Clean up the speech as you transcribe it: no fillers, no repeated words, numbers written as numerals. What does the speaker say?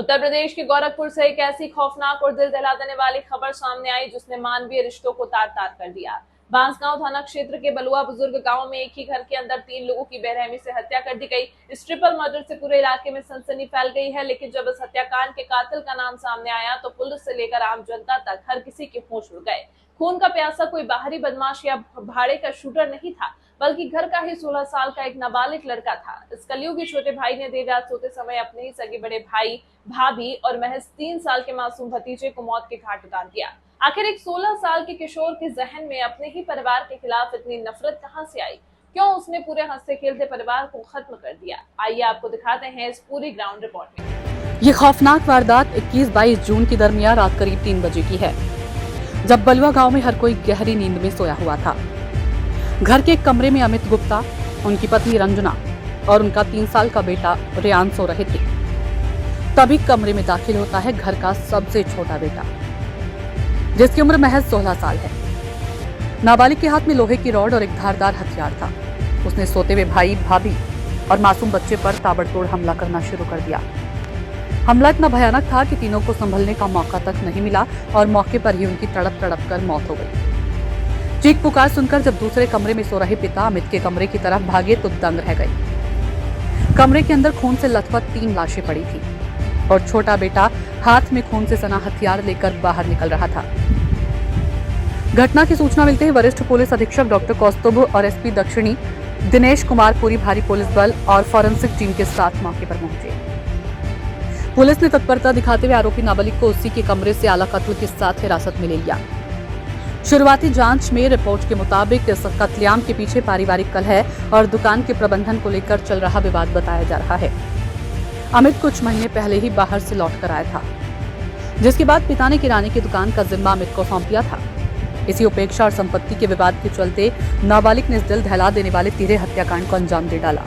उत्तर प्रदेश के गोरखपुर से एक ऐसी खौफनाक और दिल दहला देने वाली खबर सामने आई जिसने मानवीय रिश्तों को तार तार कर दिया। बांसगांव थाना क्षेत्र के बलुआ बुजुर्ग गांव में एक ही घर के अंदर 3 लोगों की बेरहमी से हत्या कर दी गई। इस ट्रिपल मर्डर से पूरे इलाके में सनसनी फैल गई है, लेकिन जब इस हत्याकांड के कातिल का नाम सामने आया तो पुलिस से लेकर आम जनता तक हर किसी के होश उड़ गए। खून का प्यासा कोई बाहरी बदमाश या भाड़े का शूटर नहीं था, बल्कि घर का ही 16 साल का एक नाबालिग लड़का था। इस कलयुगी छोटे भाई ने देर रात सोते समय अपने ही सगे बड़े भाई, भाभी और महज 3 साल के मासूम भतीजे को मौत के घाट उतार दिया। आखिर एक 16 साल के किशोर के जहन में अपने ही परिवार के खिलाफ इतनी नफरत कहां से आई? क्यों उसने पूरे हंसते खेलते परिवार को खत्म कर दिया? आइए आपको दिखाते हैं इस पूरी ग्राउंड रिपोर्ट में। ये खौफनाक वारदात 21-22 जून की दरमियान रात करीब 3 बजे की है, जब बलुआ गांव में हर कोई गहरी नींद में सोया हुआ था। घर के एक कमरे में अमित गुप्ता, उनकी पत्नी रंजना और उनका 3 साल का बेटा रेयान सो रहे थे। तभी कमरे में दाखिल होता है घर का सबसे छोटा बेटा, जिसकी उम्र महज 16 साल है। नाबालिग के हाथ में लोहे की रॉड और एक धारदार हथियार था। उसने सोते हुए भाई, भाभी और मासूम बच्चे पर ताबड़तोड़ हमला करना शुरू कर दिया। हमला इतना भयानक था कि तीनों को संभलने का मौका तक नहीं मिला और मौके पर ही उनकी तड़प तड़प कर मौत हो गई। चीख पुकार सुनकर जब दूसरे कमरे में सो रहे पिता अमित के कमरे की तरफ भागे तो दंग रह गए। कमरे के अंदर खून से लथपथ 3 लाशें पड़ी थी और छोटा बेटा हाथ में खून से सना हथियार लेकर बाहर निकल रहा था। घटना की सूचना मिलते ही वरिष्ठ पुलिस अधीक्षक डॉक्टर कौस्तुभ और एसपी दक्षिणी दिनेश कुमार पूरी भारी पुलिस बल और फॉरेंसिक टीम के साथ मौके पर पहुंचे। पुलिस ने तत्परता दिखाते हुए आरोपी नाबालिग को उसी के कमरे से आला कत्ल के साथ हिरासत में ले लिया। शुरुआती जांच में रिपोर्ट के मुताबिक इस कत्लेआम के पीछे पारिवारिक कलह और दुकान के प्रबंधन को लेकर चल रहा विवाद बताया जा रहा है। अमित कुछ महीने पहले ही बाहर से लौट कर आया था, जिसके बाद पिता ने किराने की दुकान का जिम्मा अमित को सौंप दिया था। इसी उपेक्षा और संपत्ति के विवाद के चलते नाबालिग ने दिल दहला देने वाले 3 हत्याकांड को अंजाम दे डाला।